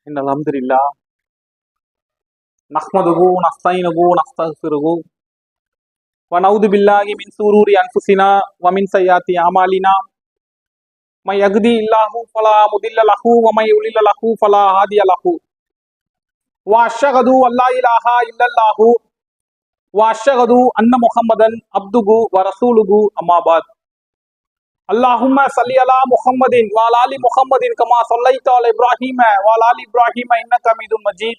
إن الحمد لله نحمده ونستعينه ونستغفره ونعوذ بالله من شرور أنفسنا ومن سيئات أعمالنا من يهده الله فلا مضل له ومن يضلل له فلا هادي له وأشهد أن لا إله إلا الله وأشهد أن محمدا عبده ورسوله أما بعد اللهم صل على محمد وعلى آل محمد كما صليت على إبراهيم وعلى آل إبراهيم إنك حميد مجيد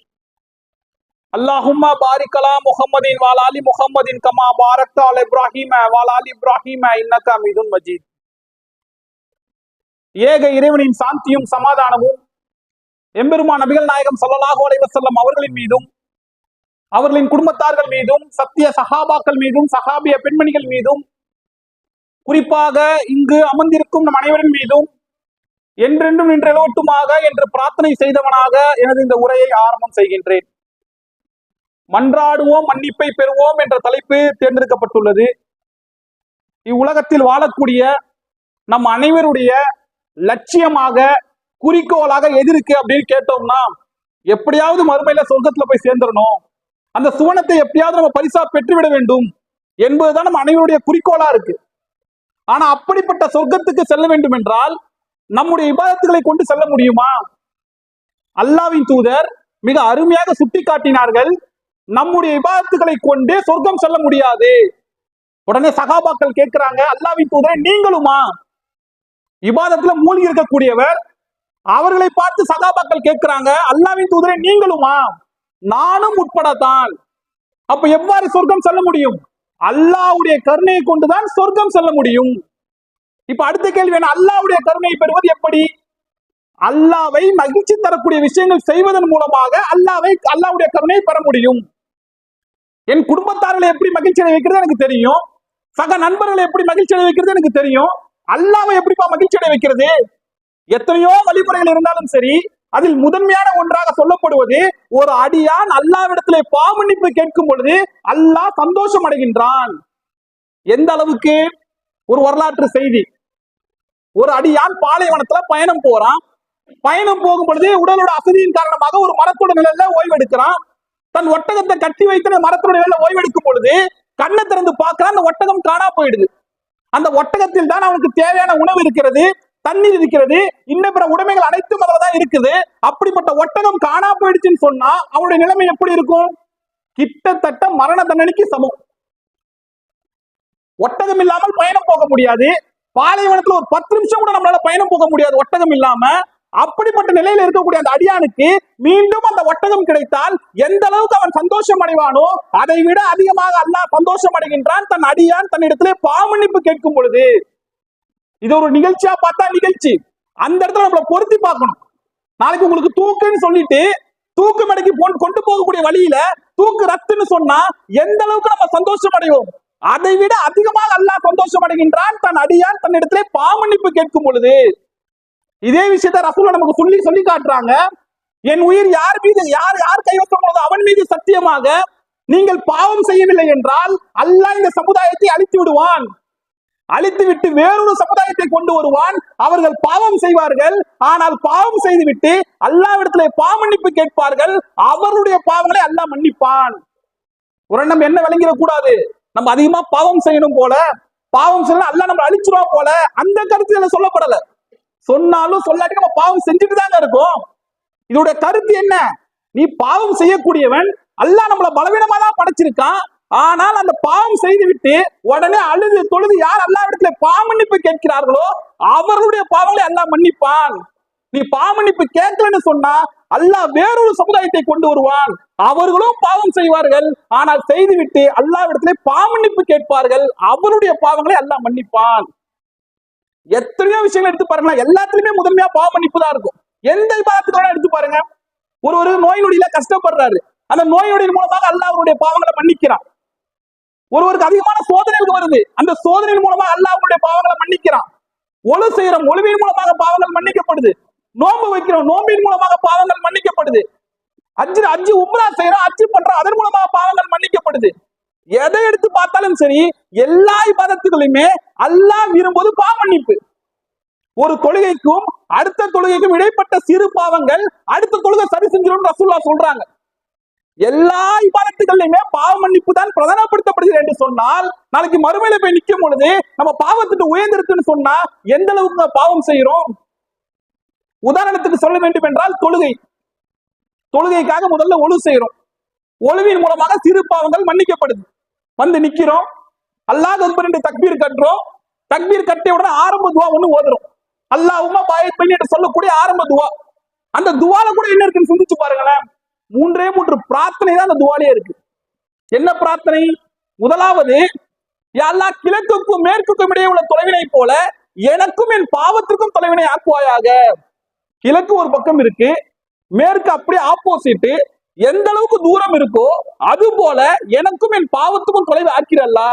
اللهم بارك على محمد وعلى آل محمد كما باركت على إبراهيم وعلى آل إبراهيم إنك حميد مجيد ஏக இறைவனின் சாந்தியும் சமாதானமும் எம்பெருமான் நபிகள் நாயகம் ஸல்லல்லாஹு அலைஹி வஸல்லம் அவர்களின் மீதும் அவர்களின் குடும்பத்தார்கள் மீதும் சத்திய சஹாபாக்கள் மீதும் சஹாபிய பெண்மணிகள் மீதும் குறிப்பாக இங்கு அமர்ந்திருக்கும் நம் அனைவரின் மீதும் என்றென்றும் நின்றெழுவட்டுமாக என்று பிரார்த்தனை செய்தவனாக எனது இந்த உரையை ஆரம்பம் செய்கின்றேன். மன்றாடுவோம் மன்னிப்பை பெறுவோம் என்ற தலைப்பு தேர்ந்தெடுக்கப்பட்டுள்ளது. இவ்வுலகத்தில் வாழக்கூடிய நம் அனைவருடைய லட்சியமாக குறிக்கோளாக எது இருக்கு அப்படின்னு கேட்டோம்னா, எப்படியாவது மறுமையில சொர்க்கத்துல போய் சேர்ந்துடணும், அந்த சுவனத்தை எப்படியாவது நம்ம பரிசா பெற்றுவிட வேண்டும் என்பதுதான் நம்ம அனைவருடைய குறிக்கோளா இருக்கு. ஆனா அப்படிப்பட்ட சொர்க்கத்துக்கு செல்ல வேண்டும் என்றால் நம்முடைய இபாதத்துகளை கொண்டு செல்ல முடியுமா? அல்லாஹ்வின் தூதர் மிக அருமையாக சுட்டி காட்டினார்கள், நம்முடைய இபாதத்துகளை கொண்டே சொர்க்கம் செல்ல முடியாது. உடனே சகாபாக்கள் கேட்கிறாங்க, அல்லாஹ்வின் தூதரை நீங்களுமா? இபாதத்துல மூழ்கி இருக்கக்கூடியவர், அவர்களை பார்த்து சகாபாக்கள் கேட்கிறாங்க, அல்லாஹ்வின் தூதரை நீங்களுமா? நானும் உட்படத்தான். அப்ப எவ்வாறு சொர்க்கம் செல்ல முடியும்? அல்லாஹ்வுடைய கருணையை கொண்டுதான் சொர்க்கம் செல்ல முடியும். இப்ப அடுத்த கேள்வி என்ன? அல்லாஹ்வுடைய கருணையை பெறுவது எப்படி? அல்லாஹ்வை மகிழ்ச்சி தரக்கூடிய விஷயங்கள் செய்வதன் மூலமாக அல்லாஹ்வுடைய கருணையை பெற முடியும். என் குடும்பத்தார்களை எப்படி மகிழ்ச்சி அடைய வைக்கிறது எனக்கு தெரியும், சக நண்பர்களை எப்படி மகிழ்ச்சி அடைய வைக்கிறது எனக்கு தெரியும். அல்லாஹ்வை எப்படிப்பா மகிழ்ச்சி அடைய வைக்கிறது? எத்தனையோ வழிமுறைகள் இருந்தாலும் சரி, அதில் முதன்மையான ஒன்றாக சொல்லப்படுவது, ஒரு அடியான் அல்லாஹ்விடத்திலே பாவமன்னிப்பு கேட்கும் பொழுது அல்லாஹ் சந்தோஷம் அடைகின்றான். எந்த அளவுக்கு? ஒரு வரலாற்று செய்தி. ஒரு அடியான் பாலைவனத்துல பயணம் போறான். பயணம் போகும் பொழுது உடலோட அசதியின் காரணமாக ஒரு மரத்தோட நிழல்ல ஓய்வெடுக்கிறான். தன் ஒட்டகத்தை கட்டி வைத்து மரத்தோட நிழல்ல ஓய்வெடுக்கும் பொழுது கண்ணை திறந்து பார்க்கிறான், அந்த ஒட்டகம் காணா போயிடுது. அந்த ஒட்டகத்தில் தான் அவனுக்கு தேவையான உணவு இருக்கிறது, தண்ணீர் இருக்கிறது, இன்ன பிற உடைமைகள் அனைத்தும் அதில் தான் இருக்குது. அப்படிப்பட்ட ஒட்டகம் காணா போயிடுச்சுன்னு சொன்னா அவனுடைய நிலைமை எப்படி இருக்கும்? கிட்டத்தட்ட மரண தண்டனைக்கு சமம். ஒட்டகம் இல்லாமல் பயணம் போக முடியாது. பாலைவனத்துல ஒரு 10 நிமிஷம் கூட நம்மளால பயணம் போக முடியாது ஒட்டகம் இல்லாம. அப்படிப்பட்ட நிலையில இருக்கக்கூடிய அந்த அடியானுக்கு மீண்டும் அந்த ஒட்டகம் கிடைத்தால் எந்த அளவுக்கு அவன் சந்தோஷம் அடைவானோ அதை விட அதிகமாக அல்லாஹ் சந்தோஷம் அடைகின்றான் தன் அடியான் தன்னிடத்திலே பாவமன்னிப்பு கேட்கும் பொழுது. இது ஒரு நிகழ்ச்சியா பார்த்தா நிகழ்ச்சி, அந்த இடத்துல நம்மள பொருத்தி பார்க்கணும். நாளைக்கு உங்களுக்கு தூக்குன்னு சொல்லிட்டு தூக்கு மடக்கி கொண்டு போகக்கூடிய வழியில தூக்கு ரத்துன்னு சொன்னா எந்த அளவுக்கு நம்ம சந்தோஷம் அடைவோம், அதை விட அதிகமாக அல்லாஹ் சந்தோஷம் அடைகின்றான் தன் அடியான் தன்னிடத்திலே பாவமன்னிப்பு கேட்கும் பொழுது. இதே விஷயத்தை ரசூலுல்லாஹ் நமக்கு சொல்லி காட்டுறாங்க. என் உயிர் யார் கைவசம் உள்ளதோ அவன் மீது சத்தியமாக நீங்கள் பாவம் செய்யவில்லை என்றால் அல்லாஹ் இந்த சமுதாயத்தை அழித்து விடுவான், அழித்து விட்டு வேறொரு சமுதாயத்தை கொண்டு வருவான். அவர்கள் பாவம் செய்வார்கள், ஆனால் பாவம் செய்துவிட்டு அல்லாஹ்விடத்திலே பாவமன்னிப்பு கேட்பார்கள், அவர்களுடைய பாவங்களை அல்லாஹ் மன்னிப்பான். ஒரு நம்ம என்ன விளங்கிட கூடாது, நம்ம அதிகமா பாவம் செய்யணும் போல, பாவம் செய்யணும் அல்லாஹ் நம்ம அழிச்சிருவோம் போல, அந்த கருத்து சொல்லப்படல. சொன்னாலும் சொல்லாட்டி நம்ம பாவம் செஞ்சுட்டு தாங்க இருக்கோம். இதோட கருத்து என்ன? நீ பாவம் செய்யக்கூடியவன், அல்லாஹ் நம்மள பலவீனமா தான் படைச்சிருக்கான். ஆனால் அந்த பாவம் செய்து விட்டு உடனே அழுது தொழுது யார் அல்லாஹ்விடத்திலே பாவமன்னிப்பு கேட்கிறார்களோ அவர்களுடைய பாவங்களை அல்லாஹ் மன்னிப்பான். நீ பாவமன்னிப்பு கேட்கலன்னு சொன்னா அல்லாஹ் வேறொரு சமுதாயத்தை கொண்டு வருவான், அவர்களும் பாவம் செய்வார்கள், ஆனால் செய்துவிட்டு அல்லாஹ்விடத்திலே பாவமன்னிப்பு கேட்பார்கள், அவருடைய பாவங்களை அல்லாஹ் மன்னிப்பான். எத்தனையோ விஷயங்கள் எடுத்து பாருங்க, எல்லாத்துலயுமே முதன்மையா பாவ மன்னிப்பு தான் இருக்கும். எந்த இபாதத்துக்கு எடுத்து பாருங்க, ஒரு நோய் நொடியில கஷ்டப்படுறாரு, அந்த நோய் நொடியின் மூலமாக அல்லாஹ் அவருடைய பாவங்களை மன்னிக்கிறான். ஒருவருக்கு அதிகமான சோதனைகள் வருது, அந்த சோதனையின் மூலமாக அல்லாஹ் அவருடைய பாவங்களை மன்னிக்கிறான். ஒழு செய்யறோம், ஒழுவின் மூலமாக பாவங்கள் மன்னிக்கப்படுது. நோன்பு வைக்கிறோம், நோம்பின் மூலமாக பாவங்கள் மன்னிக்கப்படுது. அஜ்ஜு உம்ரா செய்யறோம், அஜ்ஜு பண்றோம், அதன் மூலமாக பாவங்கள் மன்னிக்கப்படுது. எதை எடுத்து பார்த்தாலும் சரி, எல்லா இபாதத்துகளுமே அல்லாஹ் விரும்புவது பாவ மன்னிப்பு. ஒரு தொழுகைக்கும் அடுத்த தொழுகைக்கும் இடைப்பட்ட சிறு பாவங்கள் அடுத்த தொழுகை சரி செஞ்சிடும் ரசூலுல்லாஹ் சொல்றாங்க. எல்லா இபாதத்துகள்லயுமே பாவ மன்னிப்பு தான் பிரதானப்படுத்தப்படுகிறது என்று சொன்னால், நாளைக்கு மறுமையில போய் நிக்கும் பொழுது நம்ம பாவத்துக்கு உயர்ந்திருக்குன்னு சொன்னா எந்த அளவுக்கு பாவம் செய்யறோம்? உதாரணத்துக்கு சொல்ல வேண்டும் என்றால் தொழுகைக்காக முதல்ல ஒழு செய்யறோம். ஒழுவின் மூலமாக சிறு பாவங்கள் மன்னிக்கப்படுது. வந்து நிக்கிறோம், அல்லாஹ் அக்பர் என்று தக்பீர் கட்டுறோம். தக்பீர் கட்டிய உடனே ஆரம்ப துவா ஒண்ணு ஓதுறோம். அல்லாஹும்ம பாயித் பைனி என்று சொல்லக்கூடிய ஆரம்ப துவா. அந்த துவால கூட என்ன இருக்குன்னு சிந்திச்சு பாருங்களேன். 3 பிரார்த்தனை தான் அந்த துவாலே இருக்கு. என்ன பிரார்த்தனை? முதலாவது, யா அல்லாஹ் கிழக்குக்கும் மேற்குக்கும் இடையே உள்ள தொலைவினை போல எனக்கும் என் பாவத்திற்கும் தொலைவினை ஆக்குவாயாக. கிழக்கு ஒரு பக்கம் இருக்கு, மேற்கு அப்படியே ஆப்போசிட். எந்த அளவுக்கு தூரம் இருக்கோ அது போல எனக்கும் என் பாவத்துக்கும் தொலைவு ஆக்கிறல்லா.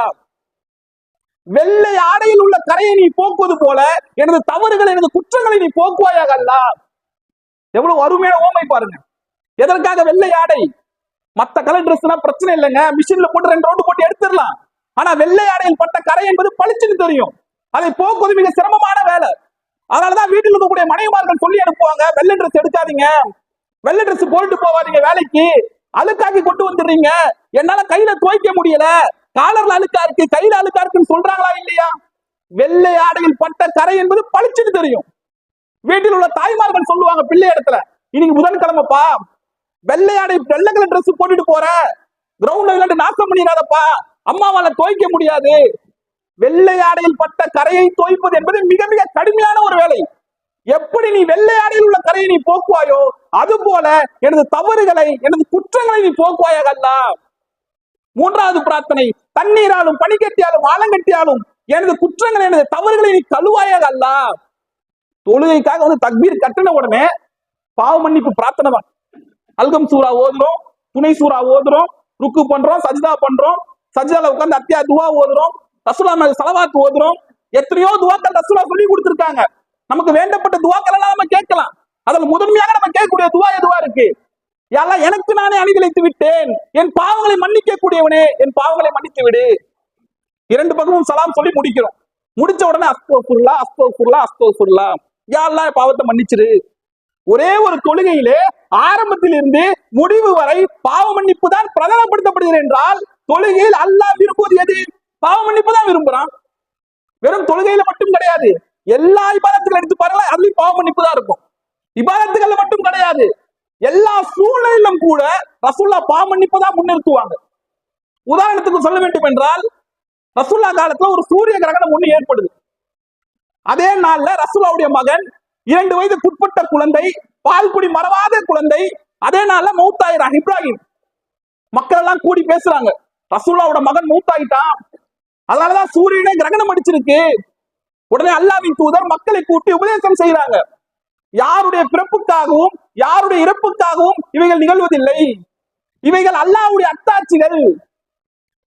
வெள்ளை ஆடையில் உள்ள கரையை நீ போக்குவது போல எனது தவறுகள் எனது குற்றங்களை நீ போக்குவாயாக அல்லா. எவ்வளவு அருமையான ஓமை பாருங்க. எதற்காக வெள்ளை ஆடை? மத்த கலர் ட்ரெஸ்னா பிரச்சனை இல்லைங்க, மிஷின்ல போட்டு 2 ரவுண்டு போட்டு எடுத்துடலாம். ஆனா வெள்ளை ஆடையில் பட்ட கரை என்பது பளிச்சுன்னு தெரியும். அதை போக்குவது மிக சிரமமான வேலை. அதனாலதான் வீட்டில் இருக்கக்கூடிய மனைவிமார்கள் சொல்லி அனுப்புவாங்க, வெள்ளை ட்ரெஸ் எடுக்காதீங்க, வெள்ளை ட்ரெஸ் போட்டு போவாதீங்க வேலைக்கு, அழுக்காக்கி கொண்டு வந்துடுறீங்க, என்னால கையில துவைக்க முடியல, காலர்ல அழுக்கா இருக்கு, கையில அழுக்கா இருக்குன்னு சொல்றாங்களா இல்லையா? வெள்ளை ஆடையில் பட்ட கரை என்பது பளிச்சுன்னு தெரியும். வீட்டில் உள்ள தாய்மார்கள் சொல்லுவாங்க பிள்ளை இடத்துல, இன்னைக்கு புதன்கிழமைப்பா, வெள்ளை ஆடை வெள்ளை கலர் ட்ரெஸ் போட்டுட்டு போற, கிரவுண்ட்ல விளையாண்டு நாசம் பண்ணிடாதப்பா, அம்மாவால துவைக்க முடியாது. வெள்ளை ஆடையில் பட்ட கரையை துவைப்பது என்பது மிக மிக கடுமையான ஒரு வேலை. எப்படி நீ வெள்ளை ஆடையில் உள்ள கரையை நீ போக்குவாயோ அது போல எனது தவறுகளை எனது குற்றங்களை நீ போக்குவாயாக அல்லா. 3வது பிரார்த்தனை, தண்ணீராலும் பனிக்கட்டியாலும் ஆலங்கட்டியாலும் எனது குற்றங்களை எனது தவறுகளை நீ கழுவாயாக அல்லா. தொழுகைக்காக வந்து தக்பீர் கட்டின உடனே பாவ மன்னிப்பு பிரார்த்தனை தான். அல்கம் சூரா ஓதுறோம், துணை சூரா ஓதுறோம், ருக்கு பண்றோம், சஜ்தா பண்றோம், சஜ்தால உட்கார்ந்து அத்தியா துவா ஓதுறோம், ரசூலுல்லாஹ் மேல ஸலவாத் ஓதுறோம். எத்தனையோ துவாக்கள் ரசூலுல்லாஹ் சொல்லி கொடுத்திருக்காங்க. நமக்கு வேண்டப்பட்ட துவாக்கள் எல்லாம் நம்ம கேட்கலாம். அதில் முதன்மையாக நம்ம கேட்கக்கூடிய துவா எதுவா இருக்கு? யா அல்லாஹ் எனக்கு நானே அணிதிழைத்து விட்டேன், என் பாவங்களை மன்னிக்க கூடியவனே என் பாவங்களை மன்னித்து விடு. 2 பக்கமும் சலாம் சொல்லி முடிக்கிறோம். முடிச்ச உடனே அஸ்தக்ஃபிருல்லாஹ் அஸ்தக்ஃபிருல்லாஹ் அஸ்தக்ஃபிருல்லாஹ், யா அல்லாஹ் பாவத்தை மன்னிச்சிரு. ஒரே ஒரு தொழுகையிலே ஆரம்பத்தில் இருந்து முடிவு வரை பாவ மன்னிப்பு தான் பிரதானப்படுத்தப்படுகிறது என்றால், தொழுகையில் அல்லாஹ் விரும்புவது எது? பாவ மன்னிப்பு தான் விரும்புறான். வெறும் தொழுகையில மட்டும் கிடையாது, எல்லா இபாதத்துகள் எடுத்து பாருங்களேன், அதுலயும் பாவ மன்னிப்பு தான் இருக்கும். இபாதத்துகள் மட்டும் கிடையாது, எல்லா சூழ்நிலையிலும் கூட ரசூலுல்லாஹ் பாவ மன்னிப்பு தான் முன்னிறுத்துவாங்க. உதாரணத்துக்கு சொல்ல வேண்டும் என்றால், ரசூலுல்லாஹ் காலத்துல ஒரு சூரிய கிரகணம் ஒண்ணு ஏற்படுது. அதே நாள்ல ரசூலுல்லாஹ்வுடைய மகன் 2 வயதுக்குட்பட்ட குழந்தை, பால்குடி மறவாத குழந்தை, அதே நாள்ல மௌத்தாயிரான் இப்ராஹிம். மக்கள் எல்லாம் கூடி பேசுறாங்க, ரசூலுல்லாஹ்வோட மகன் மௌத்தாயிட்டான், அதனாலதான் சூரியனே கிரகணம் அடிச்சிருக்கு. உடனே அல்லாஹ்வின் தூதர் மக்களை கூட்டி உபதேசம் செய்யறாங்க, யாருடைய பிறப்புக்காகவும் யாருடைய இறப்புக்காகவும் இவைகள் நிகழ்வதில்லை, இவைகள் அல்லாஹ்வுடைய அத்தாட்சிகள்.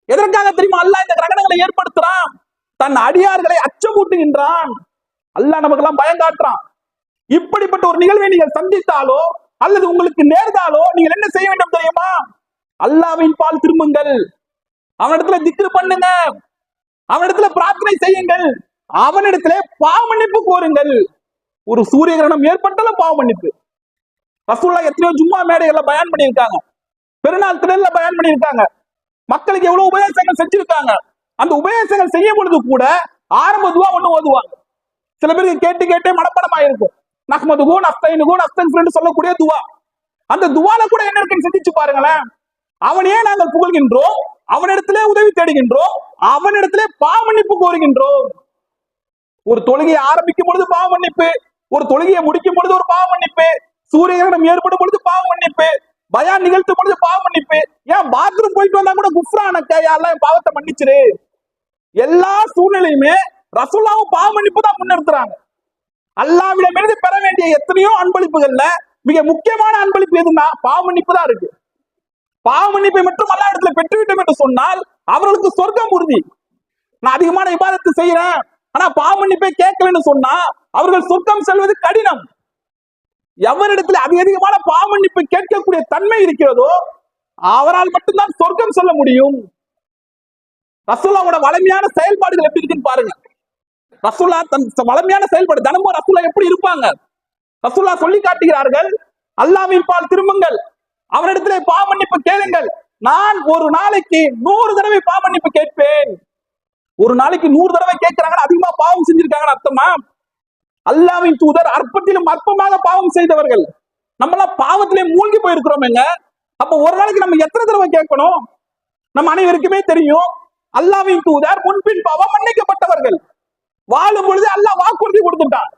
எதற்காக தெரியுமா அல்லாஹ் இந்த கிரகணங்களை ஏற்படுத்துறான்? தன் அடியார்களை அச்சமூட்டுகின்றான். அல்லாஹ் நமக்கு எல்லாம் பயம் காட்டுறான். இப்படிப்பட்ட ஒரு நிகழ்வை நீங்கள் சந்தித்தாலோ அல்லது உங்களுக்கு நேர்ந்தாலோ நீங்கள் என்ன செய்ய வேண்டும் தெரியுமா? அல்லாஹ்வின் பால் திரும்புங்கள், அவனிடத்துல திக்ர் பண்ணுங்க, அவனிடத்துல பிரார்த்தனை செய்யுங்கள், அவனிடத்திலே பாவ மன்னிப்பு கோருங்கள். ஒரு சூரிய கிரகணம் ஏற்பட்டாலும் பாவ மன்னிப்பு. ரசூலுல்லாஹ் எத்தனையோ ஜும்மா மேடைகள்ல பயான் பண்ணியிருக்காங்க, பெருநாள் திடல்ல பயான் பண்ணியிருக்காங்க, மக்களுக்கு எவ்வளவு உபதேசங்கள் செஞ்சிருக்காங்க. அந்த உபதேசங்கள் செய்யும் பொழுது கூட ஆரம்ப துவா ஒண்ணு ஓதுவாங்க. சில பேருக்கு கேட்டு கேட்டே மனப்படமா இருக்கும், நஹ்மதுஹு நஸ்தைனுஹு நஸ்தக்ஃபிருன்னு சொல்லக்கூடிய துவா. அந்த துவால கூட என்ன இருக்குன்னு சிந்திச்சு பாருங்களேன். அவனையே நாங்கள் புகழ்கின்றோம், அவனிடத்திலே உதவி தேடுகின்றோம், அவனிடத்திலே பாவ மன்னிப்பு கோருகின்றோம். ஒரு தொழுகையை ஆரம்பிக்கும் பொழுது பாவ மன்னிப்பு, ஒரு தொழுகையை முடிக்கும் பொழுது ஒரு பாவ மன்னிப்பு, சூரிய கிரகணம் ஏற்படும் பொழுது பாவ மன்னிப்பு, பயான் நிகழ்த்தும் பொழுது பாவ மன்னிப்பு. ஏன் பாத்ரூம் போயிட்டு வந்தா கூட குஃப்ரானக்க யா அல்லாஹ் என் பாவத்தை மன்னிச்சிரு. எல்லா சூழ்நிலையுமே ரசூலுல்லாஹ் பாவ மன்னிப்பு தான் முன்னிறுத்துறாங்க. அல்லாஹ்விடமிருந்து பெற வேண்டிய எத்தனையோ அன்பளிப்புகள்ல மிக முக்கியமான அன்பளிப்பு எதுன்னா பாவ மன்னிப்பு தான் இருக்கு. பாவ மன்னிப்பை மட்டும் அல்லாஹ் இடத்துல பெற்றுவிட்டோம் என்று சொன்னால் அவர்களுக்கு சொர்க்கம் உறுதி. நான் அதிகமான இபாதத்து செய்யறேன், ஆனா பாவ மன்னிப்பை கேட்கலன்னு சொன்னா அவர்கள் சொர்க்கம் செல்வது கடினம். எவரிடத்துல அதிகமான பாவ மன்னிப்பை கேட்கக்கூடிய தன்மை இருக்கிறதோ அவரால் மட்டும்தான் சொர்க்கம் செல்ல முடியும். ரசூலுல்லாஹ்வோட வலிமையான செயல்பாடுகள் எப்படி இருக்குன்னு பாருங்க. ரசூலா தன் வளமையான செயல்பாடு தினமும் ரசூலா எப்படி இருப்பாங்க? ரசூலா சொல்லி காட்டுகிறார்கள், அல்லாஹ்வின் பால் திரும்புங்கள், அவரிடத்திலே பாவ மன்னிப்பு கேளுங்கள். நான் ஒரு நாளைக்கு 100 தடவை பாவ மன்னிப்பு கேட்பேன். ஒரு நாளைக்கு 100 தடவை கேட்கிறாங்க, அதிகமா பாவம் செஞ்சிருக்காங்கன்னு அர்த்தமா? அல்லாஹ்வின் தூதர் அற்பத்திலும் அற்பமாக பாவம் செய்தவர்கள். நம்மளாம் பாவத்திலே மூழ்கி போயிருக்கிறோமேங்க. அப்ப ஒரு நாளைக்கு நம்ம எத்தனை தடவை கேட்கணும்? நம்ம அனைவருக்குமே தெரியும், அல்லாஹ்வின் தூதர் முன்பின் பாவம் மன்னிக்கப்பட்டவர்கள். வாழும் பொழுது அல்லாஹ் வாக்குறுதி கொடுத்துட்டான்.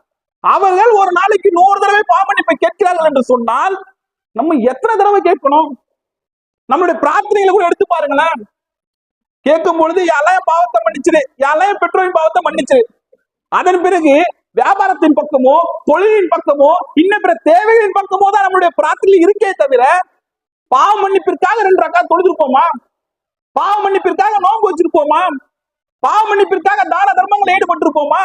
அவர்கள் ஒரு நாளைக்கு 100 தடவை பாவ மன்னிப்பை கேட்கிறார்கள் என்று சொன்னால் நம்ம எத்தனை தடவை கேட்கணும்? நம்மளுடைய பிரார்த்தனைகளை கூட எடுத்து பாருங்களேன். கேட்கும் பொழுது யாரையும் பாவத்தை மன்னிச்சிரு, யாரையும் பெற்றோரின் பாவத்தை மன்னிச்சிரு. அதன் பிறகு வியாபாரத்தின் பக்கமோ தொழிலின் பக்கமோ இன்னும் பிற தேவைகளின் பக்கமோ தான் நம்மளுடைய பிரார்த்தனை இருக்கே தவிர, பாவ மன்னிப்பிற்காக 2 ரக்காத் தொழுதிருப்போமா? பாவ மன்னிப்பிற்காக நோன்பு வச்சிருப்போமா? பாவ மன்னிப்பிற்காக தான தர்மங்களை ஈடுபட்டிருப்போமா?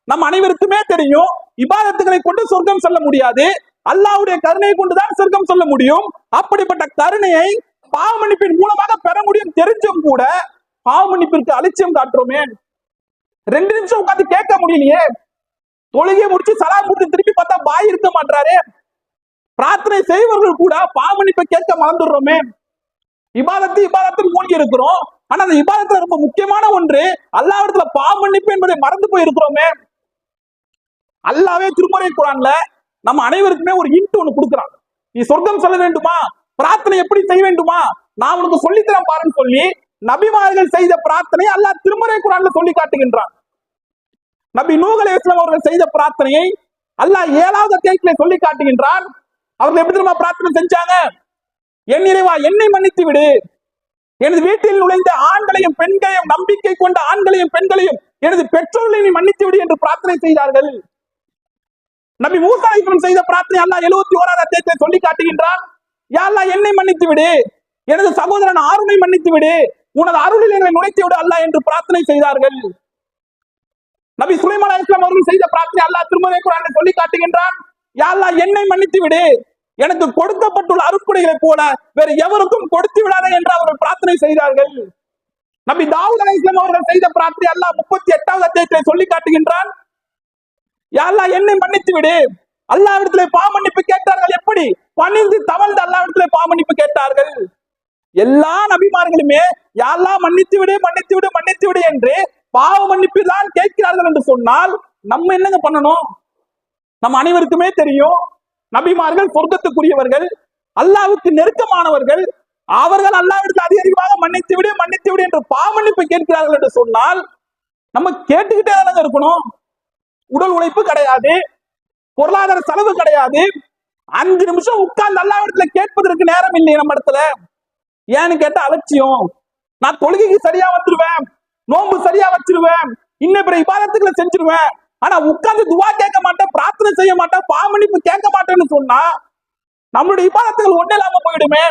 நம்ம அனைவருக்குமே தெரியும், இபாதத்துகளை கொண்டு சொர்க்கம் செல்ல முடியாது, அல்லாஹ்வுடைய கருணையை கொண்டுதான் சொர்க்கம் சொல்ல முடியும். அப்படிப்பட்ட கருணையை பாவ மன்னிப்பின் மூலமாக பெற முடியும் தெரிஞ்சும் கூட பாவ மன்னிப்பிற்கு அலட்சியம் காட்டுறோமே. 2 நிமிஷம் உட்கார்ந்து கேட்க முடியலையே. தொழுகையை முடிச்சு சலாம் முடிச்சு திருப்பி பார்த்தா பாய் இருக்க மாட்டாரு. பிரார்த்தனை செய்வர்கள் கூட பாவ மன்னிப்பை கேட்க மறந்துடுறோமே. இபாதத்தில் மூழ்கி இருக்கிறோம். ஆனா அந்த இபாதத்துல ரொம்ப முக்கியமான ஒன்று அல்லாஹ்விடத்துல பாவ மன்னிப்பு என்பதை மறந்து போய் இருக்கிறோமே. அல்லாஹ்வே திருமறை குர்ஆன்ல நம்ம அனைவருக்குமே ஒரு ஹிண்ட் ஒண்ணு கொடுக்குறான். நீ சொர்க்கம் செல்ல வேண்டுமா, பிரார்த்தனை எப்படி செய்ய வேண்டுமா, நான் உனக்கு சொல்லித்தரேன் பாருன்னு சொல்லி நபிமார்கள் செய்த பிரார்த்தனை அல்லாஹ் திருமறை குர்ஆன்ல சொல்லி காட்டுகின்றான். நபி நூஹ் அலைஹிஸ்ஸலாம் அவர்கள் செய்த பிரார்த்தனையை அல்லாஹ் 7வது அத்தியாயத்திலே சொல்லி காட்டுகின்றான். அவர்கள் எப்படி தெரியுமா பிரார்த்தனை செஞ்சாங்க? என் இறைவா, என்னை மன்னித்து விடு, எனது வீட்டில் நுழைந்த ஆண்களையும் பெண்களையும், நம்பிக்கை கொண்ட ஆண்களையும் பெண்களையும், எனது பெற்றோர்களை நீ மன்னித்து விடு என்று பிரார்த்தனை செய்தார்கள். நபி மூசா அலைஹிஸ்ஸலாம் செய்த பிரார்த்தனை அல்லாஹ் 71வது அத்தியாயத்திலே சொல்லி காட்டுகின்றான். யா அல்லாஹ், என்னை மன்னித்து விடு, எனது சகோதரன் ஆருனை மன்னித்து விடு, உனது அருளில் என்னை நுழைத்து விடு அல்லாஹ் என்று பிரார்த்தனை செய்தார்கள். நபி சுலைமான் அலைஹிஸ்ஸலாம் அவர்கள் செய்த பிரார்த்தனை அல்லாஹ் திருமறை குர்ஆனில் சொல்லி காட்டுகின்றான். யா அல்லாஹ், என்னை மன்னித்து விடு, எனக்கு கொடுக்கப்பட்டுள்ள அருட்கொடைகளை போல வேறு எவருக்கும் கொடுத்து விடாதே என்று அவர்கள் பிரார்த்தனை செய்தார்கள். நபி தாவூத் அலைஹிஸ்ஸலாம் அவர்கள் செய்த பிரார்த்தனை அல்லாஹ் 38வது அத்தியாயத்திலே சொல்லி காட்டுகின்றான். யா அல்லாஹ், என்னை மன்னித்து விடு, அல்லாஹ்விடத்திலே பாவ மன்னிப்பு கேட்டார்கள். எப்படி? பணிந்து தவழ்ந்து அல்லாஹ்விடத்திலே பாவ மன்னிப்பு கேட்டார்கள். எல்லா நபிமார்களுமே யா அல்லாஹ் மன்னித்து விடு, மன்னித்து விடு, மன்னித்து விடு என்று பாவ மன்னிப்பு தான் கேட்கிறார்கள் என்று சொன்னால் நம்ம என்னங்க பண்ணணும்? நம்ம அனைவருக்குமே தெரியும், நபிமார்கள் சொர்க்கத்துக்குரியவர்கள், அல்லாஹ்வுக்கு நெருக்கமானவர்கள். அவர்கள் அல்லாஹ்விடத்தில் அதிகமாக மன்னித்து விடு, மன்னித்து விடு என்று பாவ மன்னிப்பு கேட்கிறார்கள் என்று சொன்னால் நம்ம கேட்டுக்கிட்டே தானங்க இருக்கணும். உடல் உழைப்பு கிடையாது, பொருளாதார செலவு கிடையாது, 5 நிமிஷம் உட்கார்ந்து அல்லாஹ்விடத்துல கேட்பதற்கு நேரம் இல்லையே நம்ம இடத்துல. ஏன்னு கேட்டா அலட்சியம். நான் தொழுகைக்கு சரியா வந்துருவேன், நோன்பு சரியா வச்சிருவேன், இன்னும் பிற இபாதத்துக்களை செஞ்சிருவேன், ஆனா உட்கார்ந்து துவா கேட்க மாட்டேன், பிரார்த்தனை செய்ய மாட்டேன், பாவ மன்னிப்பு கேட்க மாட்டேன்னு சொன்னா நம்மளுடைய இபாதத்துகள் ஒண்ணு இல்லாம போயிடுமே.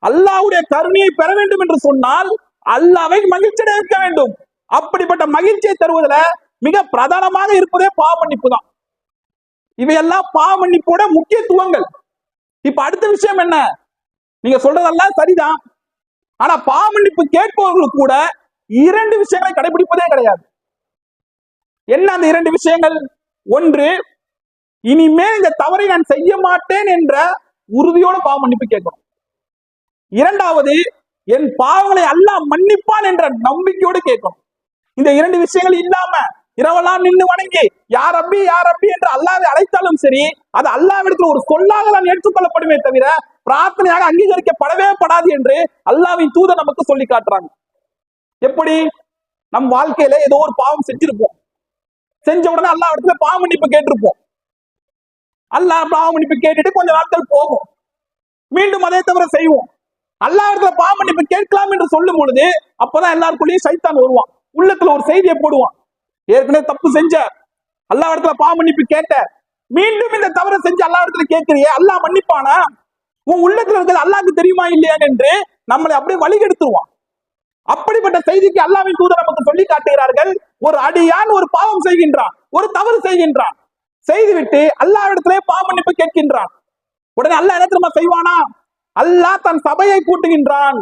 அல்லாஹ்வுடைய கருணையை பெற வேண்டும் என்று சொன்னால் அல்லாஹ்வை மகிழ்ச்சியோட இருக்க வேண்டும். அப்படிப்பட்ட மகிழ்ச்சியை தருவதில் மிக பிரதானமாக இருப்பதே பாவ மன்னிப்பு தான். இவையெல்லாம் பாவ மன்னிப்போட முக்கியத்துவங்கள். இப்ப அடுத்த விஷயம் என்ன? நீங்க சொல்றதெல்லாம் சரிதான், ஆனா பாவ மன்னிப்பு கேட்பவர்களுக்கு கூட 2 விஷயங்களை கடைபிடிப்பதே கிடையாது. என்ன அந்த 2 விஷயங்கள்? ஒன்று, இனிமேல் இந்த தவறை நான் செய்ய மாட்டேன் என்ற உறுதியோட பாவ மன்னிப்பு கேட்கணும். 2வது, என் பாவங்களை அல்லாஹ் மன்னிப்பான் என்ற நம்பிக்கையோடு கேட்கணும். இந்த 2 விஷயங்கள் இல்லாம இரவெல்லாம் நின்று வணங்கி யார் ரப்பி யார் ரப்பி என்று அல்லாஹ்வை அழைத்தாலும் சரி, அது அல்லாஹ்விடத்தில் ஒரு சொல்லாக தான் ஏற்றுக்கொள்ளப்படுமே தவிர பிரார்த்தனையாக அங்கீகரிக்கப்படவே படாது என்று அல்லாஹ்வின் தூதர் நமக்கு சொல்லி காட்டுறாங்க. எப்படி? நம் வாழ்க்கையில ஏதோ ஒரு பாவம் செஞ்சிருப்போம், செஞ்ச உடனே அல்லாஹ்விடத்துல பாவ மன்னிப்பு கேட்டிருப்போம். அல்லாஹ் பாவ மன்னிப்பு கேட்டுட்டு கொஞ்ச நாட்கள் போகும், மீண்டும் அதே தவிர செய்வோம். அல்லாஹ்விடத்துல பாவ மன்னிப்பு கேட்கலாம் என்று சொல்லும் பொழுது அப்பதான் எல்லாருக்குள்ளேயும் சைத்தான் வருவான், உள்ளத்துல ஒரு செய்தியை போடுவான். ஏற்கனவே தப்பு செஞ்ச, அல்லாஹ்விடத்துல பாவ மன்னிப்பு கேட்ட, மீண்டும் இந்த தவறை செஞ்சு அல்லாஹ்விடத்துல கேட்கிறியே, அல்லாஹ் மன்னிப்பானா? உன் உள்ளத்துல இருக்கிறது அல்லாஹ்க்கு தெரியுமா இல்லையா என்று நம்மளை அப்படியே வழிகெடுத்துருவான். அப்படிப்பட்ட செய்திக்கு அல்லாஹ்வின் தூதர் நமக்கு சொல்லி காட்டுகிறார்கள். ஒரு அடியான் ஒரு பாவம் செய்கின்றான், ஒரு தவறு செய்கின்றான், செய்துவிட்டு அல்லாஹ்விடத்திலே பாவ மன்னிப்பு கேட்கின்றான். உடனே அல்லாஹ் என்ன தெரியுமா செய்வானா? அல்லாஹ் தன் சபையை கூட்டுகின்றான்.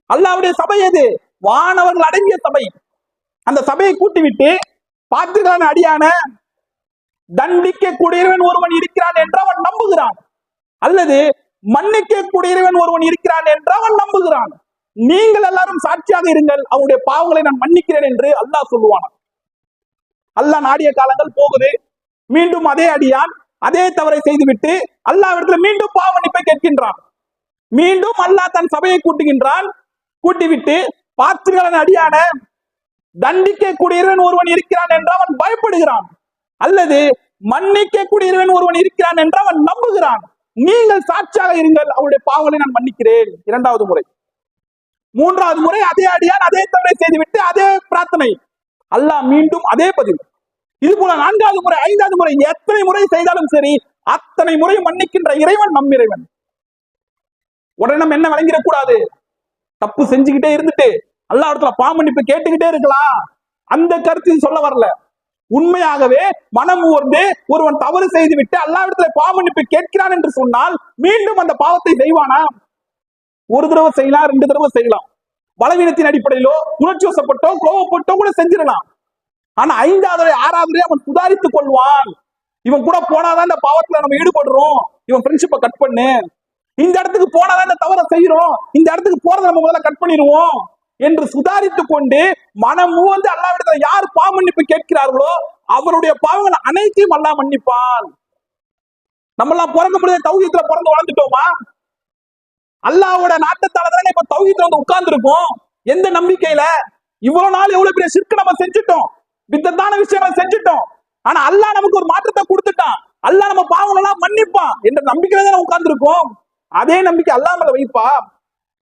அல்லாஹ்வுடைய சபை எது? வானவர்கள் அடங்கிய சபை. அந்த சபையை கூட்டி விட்டு பார்த்துக்கிறான் அடியான தண்டிக்க கூடியவன் ஒருவன் இருக்கிறான் என்று அவன் நம்புகிறான், அல்லது மன்னிக்க கூடியவன் ஒருவன் இருக்கிறான் என்று அவன் நம்புகிறான். நீங்கள் எல்லாரும் சாட்சியாக இருங்கள், அவனுடைய பாவங்களை நான் மன்னிக்கிறேன் என்று அல்லாஹ் சொல்லுவான். அல்லாஹ் நாடிய காலங்கள் போகுது, மீண்டும் அதே அடியான் அதே தவறை செய்துவிட்டு அல்லாஹ்விடத்துல மீண்டும் பாவ மன்னிப்பை கேட்கின்றான். மீண்டும் அல்லாஹ் தன் சபையை கூட்டுகின்றான். கூட்டிவிட்டு பார்த்துக்கிறான் அடியான தண்டிக்க கூடியவன் ஒருவன் இருக்கிறான் என்று அவன் பயப்படுகிறான், அல்லது மன்னிக்க கூடியவன் ஒருவன் இருக்கிறான் என்று அவன் நம்புகிறான். நீங்கள் சாட்சியாக இருங்கள், அவருடைய பாவங்களை நான் மன்னிக்கிறேன். இரண்டாவது முறை. மூன்றாவது முறை அதே அடியான் அதே தவறை செய்துவிட்டு அதே பிரார்த்தனை, அல்லாஹ் மீண்டும் அதே பதில். இது போல நான்காவது முறை, ஐந்தாவது முறை, எத்தனை முறை செய்தாலும் சரி அத்தனை முறை மன்னிக்கின்ற இறைவன் நம் இறைவன். உடனே நம்ம என்ன விளங்கிடக்கூடாது, தப்பு செஞ்சுக்கிட்டே இருந்துட்டு அல்லாஹ் இடத்துல பாவ மன்னிப்பு கேட்டுக்கிட்டே இருக்கலாம், அந்த கருத்து சொல்ல வரல. உண்மையாகவே மனம் ஊர்ந்து ஒருவன் தவறு செய்து விட்டு அல்லாஹ் இடத்துல பாவ மன்னிப்பு கேட்கிறான் என்று சொன்னால் மீண்டும் அந்த பாவத்தை செய்வானா? ஒரு தடவை செய்யலாம், 2 தடவை செய்யலாம். பலவீனத்தின் அடிப்படையிலோ உணர்ச்சி வசப்பட்டோ கோவப்பட்டோ கூட செஞ்சிடலாம். ஆனா 5வது 6வது அவன் சுதாரித்துக் கொள்வான். இவன் கூட போனாதான் இந்த பாவத்துல நம்ம ஈடுபடுறோம், இவன் ஃப்ரெண்ட்ஷிப்பை கட் பண்ணு, இந்த இடத்துக்கு போனாதான் இந்த தவறை செய்யறோம், இந்த இடத்துக்கு போறதை நம்ம முதல்ல கட் பண்ணிடுவோம் என்று சுதாரித்துக் கொண்டு மனம் வந்து அல்லாஹ்விடத்துல யார் பாவ மன்னிப்பு கேட்கிறார்களோ அவருடைய பாவங்கள் அனைத்தையும் அல்லாஹ் மன்னிப்பான். நம்ம எல்லாம் பிறக்க முடியாத தௌஹீத்ல பிறந்து வளர்ந்துட்டோமா? அல்லாஹ்வோட நாட்டத்தால தானே இப்ப தௌஹீத்ல வந்து உட்கார்ந்து இருக்கோம். எந்த நம்பிக்கையில? இவ்வளவு நாள் எவ்வளவு பெரிய ஷிர்க் நம்ம செஞ்சுட்டோம், வித்தத்தான விஷயங்களை செஞ்சுட்டோம். ஆனா அல்லாஹ் நமக்கு ஒரு மாற்றத்தை கொடுத்துட்டான், அல்லாஹ் நம்ம பாவங்கள் எல்லாம் மன்னிப்பான் என்ற நம்பிக்கையில தான் உட்கார்ந்து இருக்கோம். அதே நம்பிக்கை அல்லாஹ் மேல வைப்பா.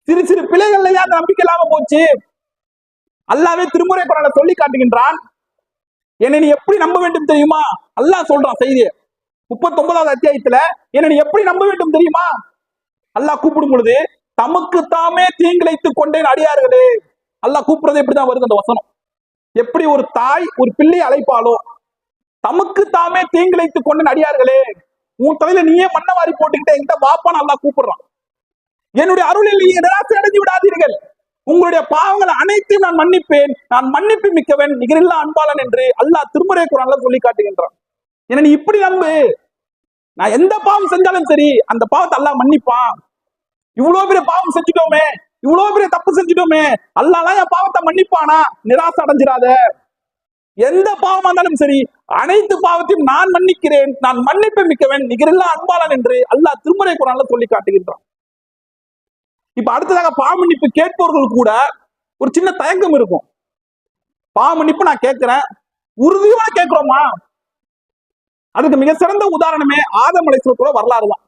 சிறு சிறு பிள்ளைகள்லயே அந்த நம்பிக்கை இல்லாம போச்சு. அல்லாஹ்வே திருமுறை குர்ஆன்ல சொல்லி காட்டுகின்றான், என்னை நீ எப்படி நம்ப வேண்டும் தெரியுமா? அல்லாஹ் சொல்றான் செய்தியை 39வது அத்தியாயத்துல, என்னை நீ எப்படி நம்ப வேண்டும் தெரியுமா? அல்லாஹ் கூப்பிடும் பொழுது தமக்கு தாமே தீங்கிழைத்துக் கொண்டேன் அடியார்களே. அல்லாஹ் கூப்பிடுறது எப்படிதான் வருது அந்த வசனம். எப்படி ஒரு தாய் ஒரு பிள்ளை அழைப்பாலோ, தமக்கு தாமே தீங்கிழைத்துக் கொண்டேன் அடியார்களே, உன் தலையில நீயே மண்ணை வாரி போட்டுக்கிட்டே என்கிட்ட வாப்பான்னு அல்லாஹ் கூப்பிடுறான். என்னுடைய அருளில் நீங்க நிராசை அடைஞ்சு விடாதீர்கள், உங்களுடைய பாவங்களை அனைத்தையும் நான் மன்னிப்பேன், நான் மன்னிப்பு மிக்கவன் நிகரில்லா அன்பாளன் என்று அல்லாஹ் திருமுறை குர்ஆன்ல சொல்லி காட்டுகின்றான். ஏன்னா நீ இப்படி நம்பு, நான் எந்த பாவம் செஞ்சாலும் சரி அந்த பாவத்தை அல்லாஹ் மன்னிப்பான். இவ்வளவு பெரிய பாவம் செஞ்சுட்டோமே, இவ்வளவு பெரிய தப்பு செஞ்சுட்டோமே, அல்லாஹ் என் பாவத்தை மன்னிப்பானா? நிராசை அடைஞ்சிடாத. எந்த பாவமா இருந்தாலும் சரி அனைத்து பாவத்தையும் நான் மன்னிக்கிறேன், நான் மன்னிப்பு மிக்கவன் நிகரில்லா அன்பாளன் என்று அல்லாஹ் திருமுறை குர்ஆன்ல சொல்லி காட்டுகின்றான். இப்ப அடுத்ததாக பாவ மன்னிப்பு கேட்பவர்கள் கூட ஒரு சின்ன தயக்கம் இருக்கும். பாவ மன்னிப்பு நான் கேட்கிறேன், உறுதியோட கேட்கிறோமா? அதுக்கு மிக சிறந்த உதாரணமே ஆதம் அலைஹிஸ்ஸலாத்தோட வரலாறு தான்.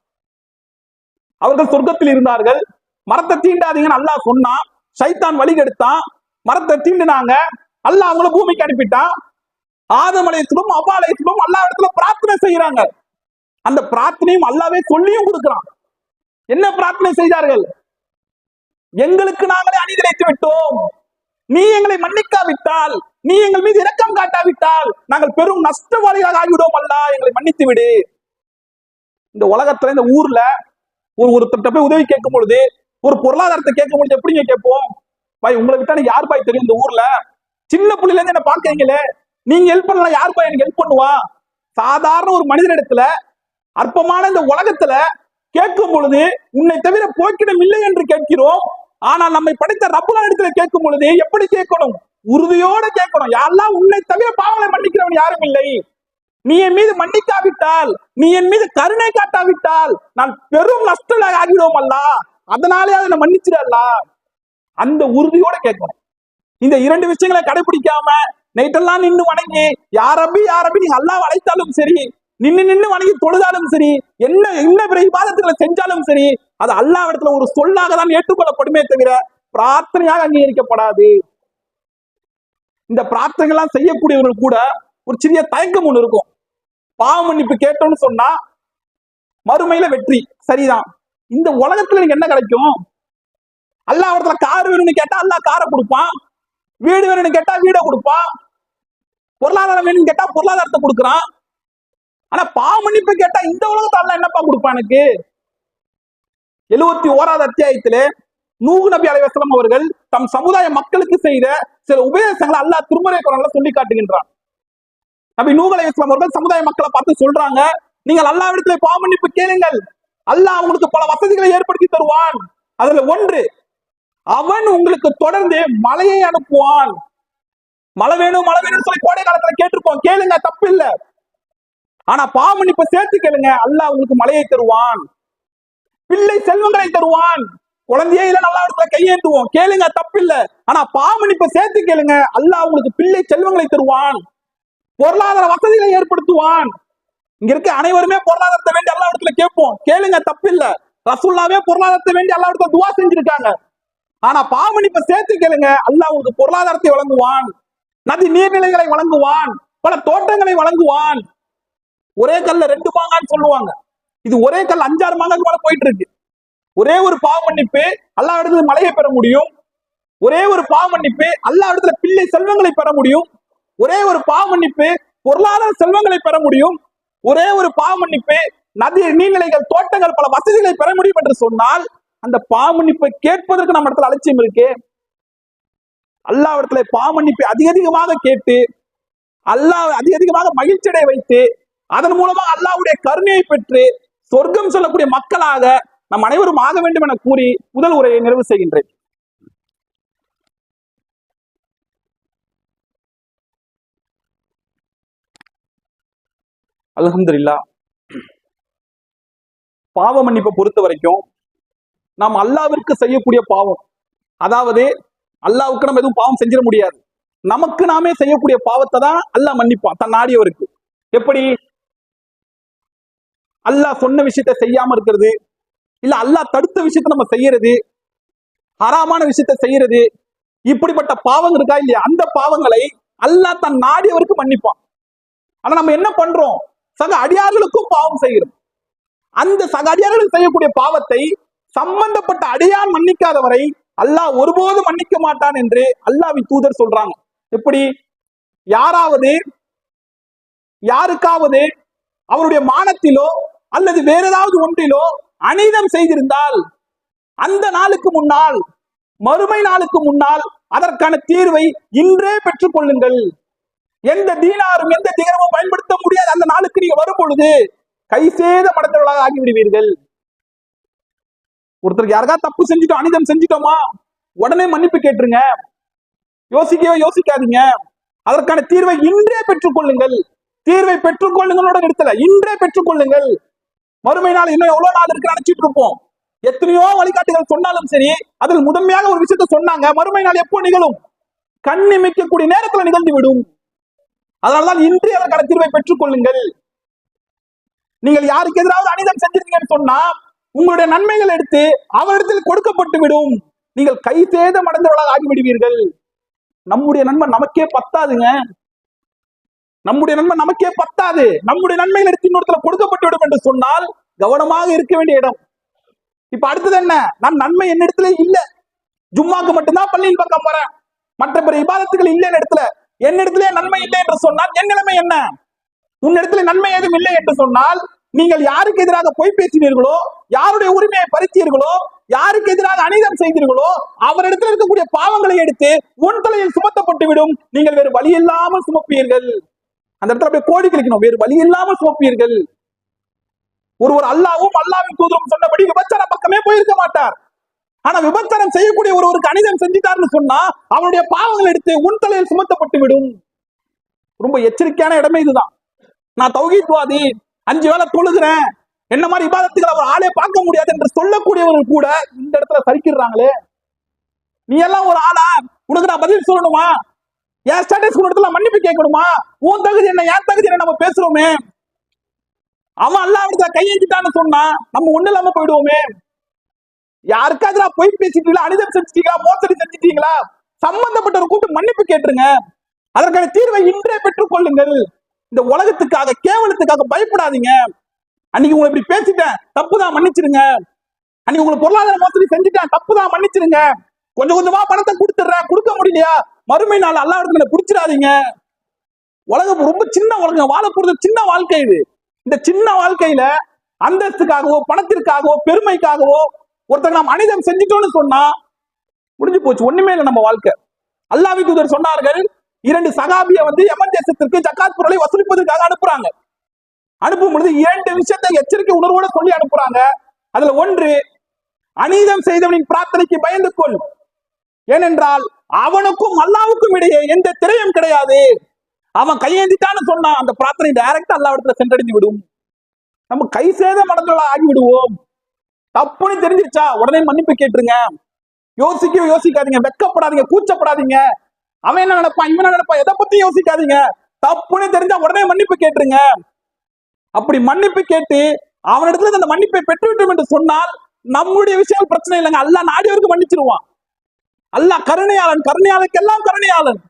அவர்கள் சொர்க்கத்தில் இருந்தார்கள், மரத்தை தீண்டாதீங்கன்னு அல்லாஹ் சொன்னான், சைத்தான் வழி கெடுத்தான், மரத்தை தீண்டினாங்க, அல்லாஹ் அவங்கள பூமிக்கு அனுப்பிட்டான். ஆதம் அலைஹிஸ்ஸலாம் அவ்வா அலைஹிஸ்ஸலாம் அல்லாஹ் இடத்துல பிரார்த்தனை செய்யறாங்க. அந்த பிரார்த்தனையும் அல்லாஹ்வே சொல்லியும் கொடுக்கிறான். என்ன பிரார்த்தனை செய்தார்கள்? எங்களுக்கு நாங்களே அநீதிழைத்து விட்டோம், நீ எங்களை மன்னிக்காவிட்டால், நீ எங்கள் மீது இரக்கம் காட்டாவிட்டால் நாங்கள் பெரும் நஷ்டவாளிகளாக ஆகிவிடுவோம், அல்லாஹ் எங்களை மன்னித்து விடு. இந்த உலகத்துல இந்த ஊர்ல ஒருத்தட்ட போய் உதவி கேட்கும் பொழுது, ஒரு பொருளாதாரத்தை கேட்கும் பொழுது எப்படிங்க கேட்போம்? பாய் உங்களை விட்டா யார் பாய் தெரியும்? இந்த ஊர்ல சின்ன புள்ளில இருந்து என்ன பாக்குறீங்களே, நீங்க ஹெல்ப் பண்ணலாம், யார் பாய் எனக்கு ஹெல்ப் பண்ணுவா? சாதாரண ஒரு மனிதனிடத்துல அற்பமான இந்த உலகத்துல கேட்கும் பொழுது உன்னை தவிர போக்கிடம் இல்லை என்று கேட்கிறோம். ஆனால் நம்மை படைத்த ரப்புல் இடத்துல கேட்கும் பொழுது எப்படி கேட்கணும்? உறுதியோட கேட்கணும். யாரெல்லாம் உன்னை தவிர பாவங்களை மன்னிக்கிறவன் யாரும் இல்லை, நீ என் மீது மன்னிக்காவிட்டால், நீ என் மீது கருணை காட்டாவிட்டால் நான் பெரும் நஷ்டம் ஆகிடுவோம் அல்ல, அதனாலே அதை மன்னிச்சிடல. அந்த உறுதியோட கேட்கணும். இந்த 2 விஷயங்களை கடைபிடிக்காம நைட்டெல்லாம் நின்று வணங்கி யாரபி நீங்க அல்லாஹ் அழைத்தாலும் சரி, நின்று வணங்கி தொழுதாலும் சரி, என்ன பிற இபாதத்துகளை செஞ்சாலும் சரி, அது அல்லாஹ் இடத்துல ஒரு சொல்லாக தான் ஏற்றுக்கொள்ளப்படுமே தவிர பிரார்த்தனையாக அங்கீகரிக்கப்படாது. இந்த பிரார்த்தனைகள்லாம் செய்யக்கூடியவர்கள் கூட ஒரு சிறிய தயக்கம் ஒண்ணு இருக்கும். பாவ மன்னிப்பு கேட்டோம்னு சொன்னா மறுமையில வெற்றி சரிதான். இந்த உலகத்துல நீங்க என்ன கிடைக்கும்? அல்லாஹ் இடத்துல கார் வேணும்னு கேட்டா அல்லாஹ் காரை கொடுப்பான், வீடு வேணும்னு கேட்டா வீடை கொடுப்பான், பொருளாதாரம் வேணும்னு கேட்டா பொருளாதாரத்தை கொடுக்குறான். ஆனா பாவ மன்னிப்பு கேட்டா இந்த உலகத்தை அல்லாஹ் என்னப்பா கொடுப்பான் எனக்கு? 71வது அத்தியாயத்திலே நூஹ் நபி அலைஹிஸ்ஸலாம் அவர்கள் தம் சமுதாய மக்களுக்கு செய்த சில உபதேசங்களை அல்லாஹ் திருமறை குர்ஆன்ல சொல்லி காட்டுகின்றான். நபி நூஹ் அலைஹிஸ்ஸலாம் அவர்கள் சமுதாய மக்களை பார்த்து சொல்றாங்க, நீங்கள் அல்லாஹ்விடத்திலே பாவ மன்னிப்பு கேளுங்கள், அல்லாஹ் உங்களுக்கு பல வசதிகளை ஏற்படுத்தி தருவான். அதுல ஒன்று, அவன் உங்களுக்கு தொடர்ந்து மழையை அனுப்புவான். மழை வேணும் மழை வேணும்னு சொல்லி கோடை காலத்துல கேட்டிருப்போம், கேளுங்க, தப்பு இல்ல. ஆனா பாவ மன்னிப்பை சேர்த்து கேளுங்க, அல்லாஹ் உங்களுக்கு மழையை தருவான், பிள்ளை செல்வங்களை தருவான். குழந்தையே இல்ல நல்லா இடத்துல கையேந்துவோம், கேளுங்க, தப்பு இல்ல. ஆனா பாவ மன்னிப்பை சேர்த்து கேளுங்க, அல்லாஹ் உங்களுக்கு பிள்ளை செல்வங்களை தருவான், பொருளாதார வசதிகளை ஏற்படுத்துவான். இங்க இருக்க அனைவருமே பொருளாதாரத்தை வேண்டி அல்லாஹ் இடத்துல கேட்போம், கேளுங்க, தப்பு இல்ல. ரசூலுல்லாஹ்வே பொருளாதாரத்தை வேண்டி அல்லாஹ் இடத்துல துஆ செஞ்சிருக்காங்க. ஆனா பாவ மன்னிப்பை சேர்த்து கேளுங்க, அல்லாஹ் உங்களுக்கு பொருளாதாரத்தை வழங்குவான், நதி நீர்நிலைகளை வழங்குவான், பல தோட்டங்களை வழங்குவான். ஒரே கல்ல ரெண்டு மாங்கான்னு சொல்லுவாங்க, இது ஒரே கல் 5-6 மாங்காக்கு மேல போயிட்டு இருக்கு. ஒரே ஒரு பாவ மன்னிப்பு அல்லாஹ் இடத்துல மழையை பெற முடியும், ஒரே ஒரு பாவ மன்னிப்பு அல்லாஹ் இடத்துல பிள்ளை செல்வங்களை பெற முடியும், ஒரே ஒரு பாவ மன்னிப்பு பொருளாதார செல்வங்களை பெற முடியும், ஒரே ஒரு பாவ மன்னிப்பு நதி நீர்நிலைகள் தோட்டங்கள் பல வசதிகளை பெற முடியும் என்று சொன்னால், அந்த பாவ மன்னிப்பை கேட்பதற்கு நம்ம இடத்துல அலட்சியம் இருக்கு. அல்லாஹ் இடத்துல பாவ மன்னிப்பை அதிகமாக கேட்டு அல்லாஹ் அதிகமாக மகிழ்ச்சியடை வைத்து அதன் மூலமாக அல்லாஹ்வுடைய கருணையை பெற்று சொர்க்கம் சொல்லக்கூடிய மக்களாக நம் அனைவரும் ஆக வேண்டும் என கூறி முதல் உரையை நிறைவு செய்கின்றேன். அல்ஹம்துலில்லாஹ். பாவ மன்னிப்பை பொறுத்த வரைக்கும் நாம் அல்லாஹ்விற்கு செய்யக்கூடிய பாவம், அதாவது அல்லாஹ்வுக்கு நம்ம எதுவும் பாவம் செஞ்சிட முடியாது, நமக்கு நாமே செய்யக்கூடிய பாவத்தை தான் அல்லாஹ் மன்னிப்பான் தன் நாடியவருக்கு. எப்படி? அல்லாஹ் சொன்ன விஷயத்தை செய்யாம இருக்கிறது, இல்ல அல்லாஹ் தடுத்த விஷயத்தை நம்ம செய்யறது, ஹராமான விஷயத்தை செய்யறது, இப்படிப்பட்ட பாவங்கள் இருக்கா இல்லையா, அந்த பாவங்களை அல்லாஹ் தன் நாடியவருக்கு மன்னிப்பான். ஆனா நம்ம என்ன பண்றோம்? சக அடியார்களுக்கும் பாவம் செய்கிறோம். அந்த சக அடியார்களுக்கு செய்யக்கூடிய பாவத்தை சம்பந்தப்பட்ட அடியான் மன்னிக்காத வரை அல்லாஹ் ஒருபோதும் மன்னிக்க மாட்டான் என்று அல்லாஹ்வின் தூதர் சொல்றாங்க. எப்படி? யாருக்காவது அவருடைய மானத்திலோ அல்லது வேற ஏதாவது ஒன்றிலோ அநீதம் செய்திருந்தால் அந்த நாளுக்கு முன்னால், மறுமை நாளுக்கு முன்னால் அதற்கான தீர்வை இன்றே பெற்றுக் கொள்ளுங்கள். எந்த தீனாரும் எந்த திகரமும் பயன்படுத்த முடியாது அந்த நாளுக்கு நீங்க வரும் பொழுது கை சேத மடத்தவர்களாக ஆகிவிடுவீர்கள். ஒருத்தருக்கு யாருக்காவது தப்பு செஞ்சுட்டோம், அநீதம் செஞ்சுட்டோமா, உடனே மன்னிப்பு கேட்டுருங்க, யோசிக்காதீங்க. அதற்கான தீர்வை இன்றே பெற்றுக் கொள்ளுங்கள். தீர்வை பெற்றுக் கொள்ளுங்களோட இடத்துல இன்றே பெற்றுக் கொள்ளுங்கள். மறுமை நாள் இன்னும் எவ்வளவு நாள் இருக்கு நினைச்சிட்டு இருப்போம். எத்தனையோ வழிகாட்டுகள் சொன்னாலும் சரி, அதில் முதன்மையாக ஒரு விஷயத்த சொன்னாங்க, மறுமை நாள் எப்போ நிகழும்? கண்ணிமைக்கக்கூடிய நேரத்துல நிகழ்ந்து விடும். அதனால்தான் இன்றே அதற்கான தீர்வை பெற்றுக் கொள்ளுங்கள். நீங்கள் யாருக்கு எதிராவது அநீதம் செஞ்சிருக்கீங்கன்னு சொன்னா உங்களுடைய நன்மைகள் எடுத்து அவரிடத்தில் கொடுக்கப்பட்டு விடும், நீங்கள் கை சேதம் அடைந்தவர்களாக ஆகிவிடுவீர்கள். நம்முடைய நன்மை நமக்கே பத்தாதுங்க, நம்முடைய நன்மை நமக்கே பத்தாது. நம்முடைய நன்மைகள் எடுத்து இன்னொருத்தர கொடுக்கப்பட்டு விடும் என்று சொன்னால் கவனமாக இருக்க வேண்டிய இடம். இப்ப அடுத்தது என்ன? நான் நன்மை என்னிடத்துல இல்ல, ஜும்மாக்கு மட்டும்தான் பள்ளியின் பக்கம் வரேன், மற்ற பிற இபாதத்துகள் இல்லைன்னு இடத்துல என்னிடத்திலே நன்மை இல்லை என்று சொன்னால் என் நிலைமை என்ன? உன்னிடத்துல நன்மை ஏதும் இல்லை என்று சொன்னால் நீங்கள் யாருக்கு எதிராக பொய் பேசினீர்களோ, யாருடைய உரிமையை பறித்தீர்களோ, யாருக்கு எதிராக அநீதம் செய்தீர்களோ அவரிடத்தில் இருக்கக்கூடிய பாவங்களை எடுத்து உன் தலையில் சுமத்தப்பட்டு விடும். நீங்கள் வேறு வழி இல்லாமல் சுமப்பீர்கள். அந்த இடத்துல அப்படியே கோடி கழிக்கணும், வேறு வழி இல்லாமல் சுமப்பீர்கள். ஒருவர் அல்லாவும் அல்லாவின் தூதரும் சொன்னபடி விபச்சார பக்கமே போயிருக்க மாட்டார். ஆனா விபச்சாரம் செய்யக்கூடிய ஒருவருக்கு அநீதம் செஞ்சிட்டார்னு சொன்னா அவனுடைய பாவங்கள் எடுத்து உன் தலையில் சுமத்தப்பட்டு விடும். ரொம்ப எச்சரிக்கையான இடமே இதுதான். நான் தௌஹீத்வாதி, 5 வேளை தொழுகிறேன், என்ன மாதிரி இபாதத்துகளை அவர் ஆளே பார்க்க முடியாது என்று சொல்லக்கூடியவர்கள் கூட இந்த இடத்துல சரிக்கிறாங்களே. நீ எல்லாம் ஒரு ஆளா? உனக்கு நான் பதில் சொல்லணுமா? என் ஸ்டேட்டஸ் இடத்துல மன்னிப்பு கேட்கணுமா? உன் தகுதி என்ன, என் தகுதி என்ன? நம்ம பேசுறோமே. அவன் அல்லாஹ்விடத்துல கையெழுத்திட்டான்னு சொன்னா நம்ம ஒண்ணு இல்லாம போயிடுவோமே. யாருக்காவது நான் பொய் பேசிட்டீங்களா, அநீதம் செஞ்சிட்டீங்களா, மோசடி செஞ்சிட்டீங்களா, சம்பந்தப்பட்டவர் கூட்டு மன்னிப்பு கேட்டுருங்க. அதற்கான தீர்வை இன்றே பெற்றுக் கொள்ளுங்கள். இந்த உலகத்துக்காக கேவலத்துக்காக பயப்படாதீங்க. அன்னைக்கு உங்களை இப்படி பேசிட்டேன், தப்புதான், மன்னிச்சிருங்க. அன்னைக்கு உங்களுக்கு பொருளாதார மோசடி செஞ்சுட்டேன், தப்புதான், மன்னிச்சிருங்க. கொஞ்சம் கொஞ்சமா பணத்தை கொடுத்துடுறேன், கொடுக்க முடியலையா மறுமை நாள் அல்லாஹ்விடத்துல புடிச்சிடாதீங்க. உலகம் ரொம்ப சின்ன உலகம், வாழ போறது சின்ன வாழ்க்கை இது. இந்த சின்ன வாழ்க்கையில அந்தஸ்துக்காகவோ பணத்திற்காகவோ பெருமைக்காகவோ ஒருத்தர் நாம் அநீதம் செஞ்சிட்டோம்னு சொன்னா முடிஞ்சு போச்சு, ஒண்ணுமே இல்லை நம்ம வாழ்க்கை. அல்லாஹ்வின் தூதர் சொன்னார்கள், 2 சகாபியை யமன் தேசத்திற்கு ஜக்காத் பொருளை வசூலிப்பதற்காக அனுப்புறாங்க. அனுப்பும் பொழுது 2 விஷயத்தை எச்சரிக்கை உணர்வோட சொல்லி அனுப்புறாங்க. அதுல ஒன்று, அநீதம் செய்தவனின் பிரார்த்தனைக்கு பயந்து கொள், ஏனென்றால் அவனுக்கும் அல்லாவுக்கும் இடையே எந்த திரையும் கிடையாது. அவன் கையேந்திட்டான்னு சொன்னா அந்த பிரார்த்தனை டைரக்டா அல்லாஹ்விடத்துல சென்றடைந்து விடும். நம்ம கை சேதம் அடைஞ்சவளா ஆகி விடுவோம். தப்புன்னு தெரிஞ்சிருச்சா உடனே மன்னிப்பு கேட்டுருங்க. யோசிக்காதீங்க, வெக்கப்படாதீங்க, கூச்சப்படாதீங்க. அவன் என்ன நினைப்பான், இவன் நினைப்பான், எதை பத்தி யோசிக்காதீங்க. தப்புன்னு தெரிஞ்சா உடனே மன்னிப்பு கேட்டுருங்க. அப்படி மன்னிப்பு கேட்டு அவனிடத்துல அந்த மன்னிப்பை பெற்றுவிட்டோம் என்று சொன்னால் நம்முடைய விஷயம் பிரச்சனை இல்லைங்க. அல்லாஹ் நாடியவருக்கு மன்னிச்சிருவான். அல்லாஹ் கருணையாளன், கருணையாளனுக்கெல்லாம் கருணையாளன்.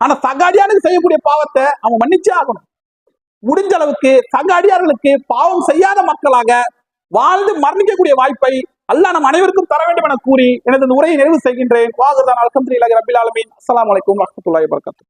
ஆனா சக அடியானுக்கு செய்யக்கூடிய பாவத்தை அவன் மன்னிச்சே ஆகணும். முடிஞ்ச அளவுக்கு சக அடியார்களுக்கு பாவம் செய்யாத மக்களாக வாழ்ந்து மரணிக்கக்கூடிய வாய்ப்பை அல்லாஹ் நம் அனைவருக்கும் தர வேண்டும் என கூறி எனது உரையை நிறைவு செய்கின்றேன். வாகுதான் அல்ஹம்துலில்லாஹி ரப்பில் ஆலமீன். அஸ்ஸலாமு அலைக்கும் வரஹ்மத்துல்லாஹி வபரகாத்துஹு.